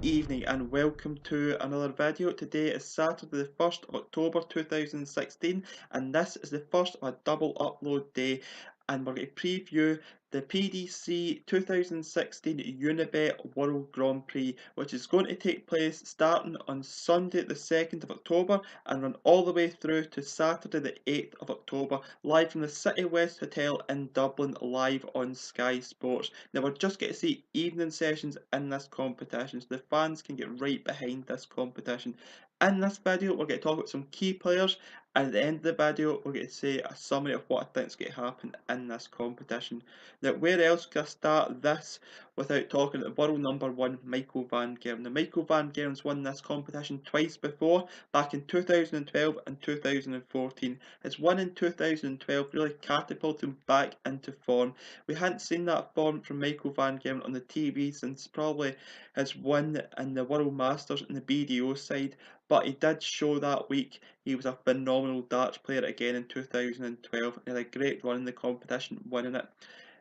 evening and welcome to another video. Today is Saturday the 1st of October 2016 and this is the first of a double upload day, and we're going to preview the PDC 2016 Unibet World Grand Prix, which is going to take place starting on Sunday the 2nd of October and run all the way through to Saturday the 8th of October, live from the City West Hotel in Dublin, live on Sky Sports. Now we're just going to see evening sessions in this competition, so the fans can get right behind this competition. In this video we're going to talk about some key players, and at the end of the video we're going to say a summary of what I think is going to happen in this competition. Now where else can I start this without talking about the world number one Michael van Gerwen. Now Michael van Gerwen's won this competition twice before, back in 2012 and 2014. His win in 2012 really catapulted him back into form. We hadn't seen that form from Michael van Gerwen on the TV since probably his win in the World Masters in the BDO side, but he did show that week he was a phenomenal darts player again in 2012. He had a great run in the competition, winning it.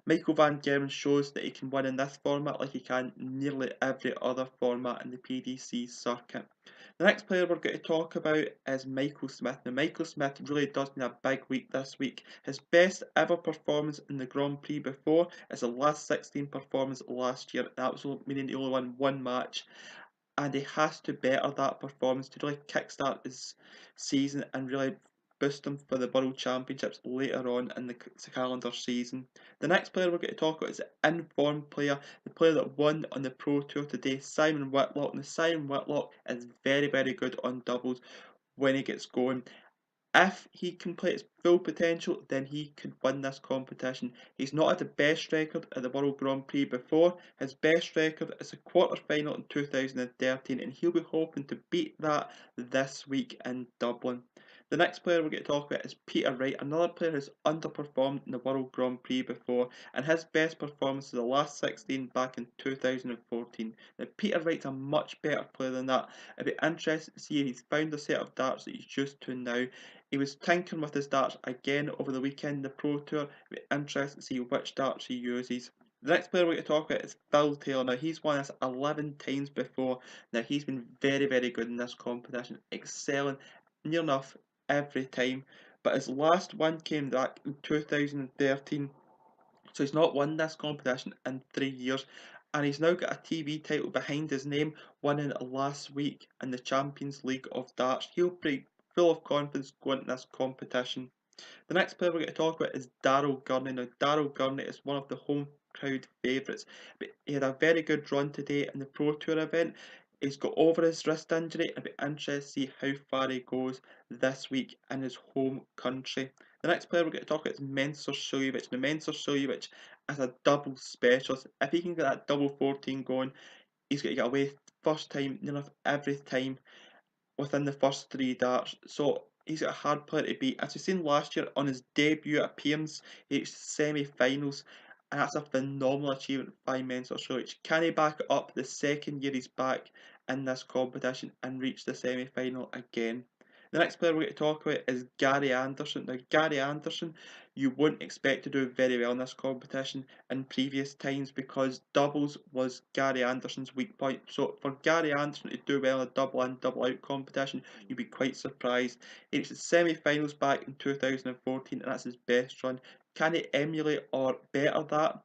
Michael van Gerwen shows that he can win in this format like he can nearly every other format in the PDC circuit. The next player we're going to talk about is Michael Smith. Now Michael Smith really does need a big week this week. His best ever performance in the Grand Prix before is the last 16 performance last year. That was meaning he only won one match, and he has to better that performance to really kickstart his season and really boost him for the World Championships later on in the calendar season. The next player we're going to talk about is the informed player, the player that won on the Pro Tour today, Simon Whitlock. Now Simon Whitlock is very, very good on doubles when he gets going. If he can play his full potential, then he could win this competition. He's not had the best record at the World Grand Prix before. His best record is a quarter final in 2013, and he'll be hoping to beat that this week in Dublin. The next player we're going to talk about is Peter Wright, another player who's underperformed in the World Grand Prix before, and his best performance is the last 16 back in 2014. Now Peter Wright's a much better player than that. It'd be interesting to see if he's found a set of darts that he's used to now. He was tinkering with his darts again over the weekend in the Pro Tour. It'll be interesting to see which darts he uses. The next player we're going to talk about is Phil Taylor. Now he's won this 11 times before. Now he's been very, very good in this competition, excelling near enough every time. But his last one came back in 2013. So he's not won this competition in 3 years. And he's now got a TV title behind his name, winning last week in the Champions League of Darts. He'll be full of confidence going into this competition. The next player we're going to talk about is Daryl Gurney. Now Daryl Gurney is one of the home crowd favourites, but he had a very good run today in the Pro Tour event. He's got over his wrist injury, and it'll be interesting to see how far he goes this week in his home country. The next player we're going to talk about is Mensur Suljovic. Now Mensur Suljovic is a double specialist. If he can get that double 14 going, he's going to get away first time, near enough every time within the first 3 darts. So he's got a hard player to beat. As we've seen last year on his debut appearance, he reached semi-finals, and that's a phenomenal achievement by Mensur Suljovic. Can he back it up the second year he's back in this competition and reach the semi-final again? The next player we're going to talk about is Gary Anderson. Now Gary Anderson, you wouldn't expect to do very well in this competition in previous times because doubles was Gary Anderson's weak point. So for Gary Anderson to do well in a double in, double out competition, you'd be quite surprised. He reached the semi-finals back in 2014 and that's his best run. Can he emulate or better that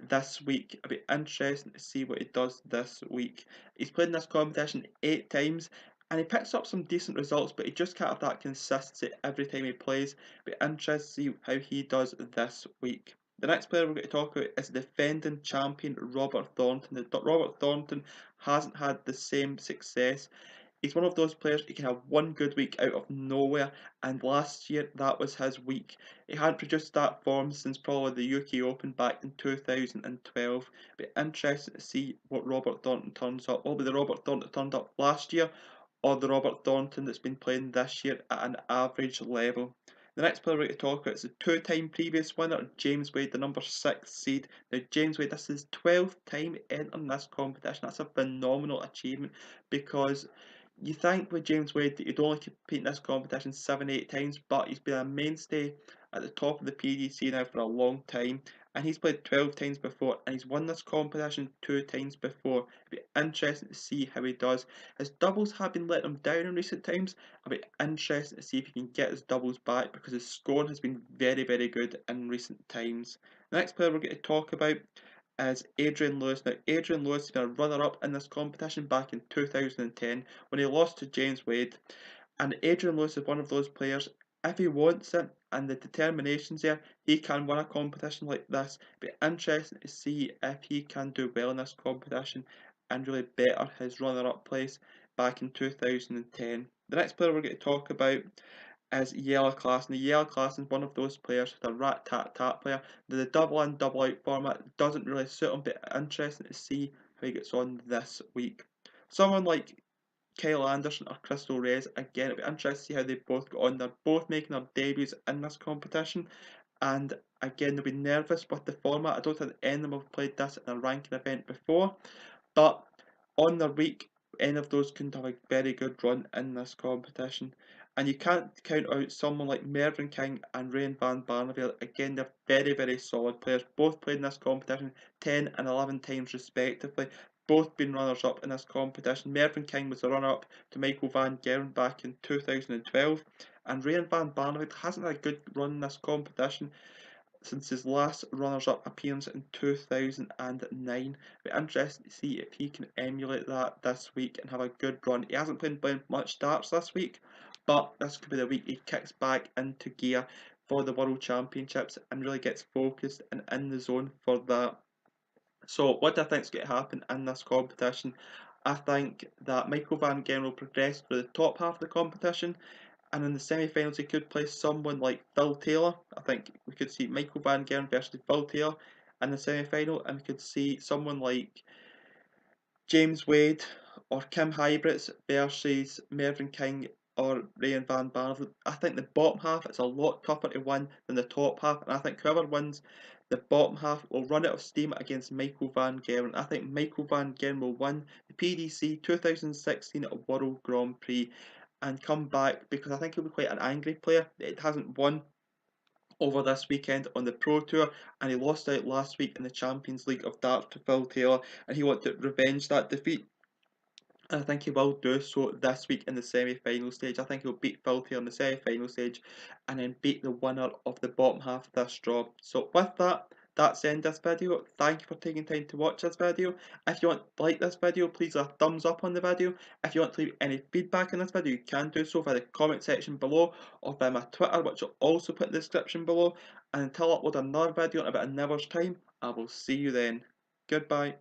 this week? It'll be interesting to see what he does this week. He's played in this competition 8 times and he picks up some decent results, but he just can't have that consistency every time he plays. It'll be interesting to see how he does this week. The next player we're going to talk about is defending champion Robert Thornton. Robert Thornton hasn't had the same success. He's one of those players who can have one good week out of nowhere, and last year that was his week. He hadn't produced that form since probably the UK Open back in 2012. It'll be interesting to see what Robert Thornton turns up. Will be the Robert Thornton that turned up last year, or the Robert Thornton that's been playing this year at an average level. The next player we're going to talk about is the 2-time previous winner, James Wade, the number 6 seed. Now James Wade, this is his 12th time entering this competition. That's a phenomenal achievement because you think with James Wade that you'd only compete in this competition 7-8 times, but he's been a mainstay at the top of the PDC now for a long time, and he's played 12 times before, and he's won this competition 2 times before. It'll be interesting to see how he does. His doubles have been letting him down in recent times. It'll be interesting to see if he can get his doubles back, because his scoring has been very, very good in recent times. The next player we're going to talk about is Adrian Lewis. Now, Adrian Lewis has been a runner-up in this competition back in 2010 when he lost to James Wade. And Adrian Lewis is one of those players, if he wants it and the determination's there, he can win a competition like this. It'll be interesting to see if he can do well in this competition and really better his runner-up place back in 2010. The next player we're going to talk about is Jelle Klaasen. Jelle Klaasen is one of those players who's a rat-tat-tat player. The double in, double out format doesn't really suit him, but interesting to see how he gets on this week. Someone like Kyle Anderson or Cristo Reyes, again, it'll be interesting to see how they both go on. They're both making their debuts in this competition, and again, they'll be nervous with the format. I don't think any of them have played this in a ranking event before, but on their week, any of those can have a very good run in this competition. And you can't count out someone like Mervyn and Raymond van Barneveld. Again, they're very, very solid players. Both played in this competition 10 and 11 times respectively. Both been runners-up in this competition. Mervyn was the runner-up to Michael van Gerwen back in 2012. And Raymond van Barneveld hasn't had a good run in this competition since his last runners-up appearance in 2009. It'll be interesting to see if he can emulate that this week and have a good run. He hasn't played much darts this week, but this could be the week he kicks back into gear for the World Championships and really gets focused and in the zone for that. So what do I think is going to happen in this competition? I think that Michael van Gerwen will progress through the top half of the competition, and in the semi-finals he could play someone like Phil Taylor. I think we could see Michael van Gerwen versus Phil Taylor in the semi-final, and we could see someone like James Wade or Kim Huybrechts versus Mervyn or Raymond van Barneveld. I think the bottom half is a lot tougher to win than the top half, and I think whoever wins the bottom half will run out of steam against Michael van Gerwen. I think Michael van Gerwen will win the PDC 2016 World Grand Prix and come back, because I think he'll be quite an angry player. It hasn't won over this weekend on the Pro Tour, and he lost out last week in the Champions League of Darts to Phil Taylor, and he wanted to revenge that defeat. And I think he will do so this week in the semi-final stage. I think he'll beat Phil Taylor in the semi-final stage and then beat the winner of the bottom half of this draw. So with that, that's the end of this video. Thank you for taking time to watch this video. If you want to like this video, please leave a thumbs up on the video. If you want to leave any feedback on this video, you can do so via the comment section below or via my Twitter, which I'll also put in the description below. And until I upload another video in about an hour's time, I will see you then. Goodbye.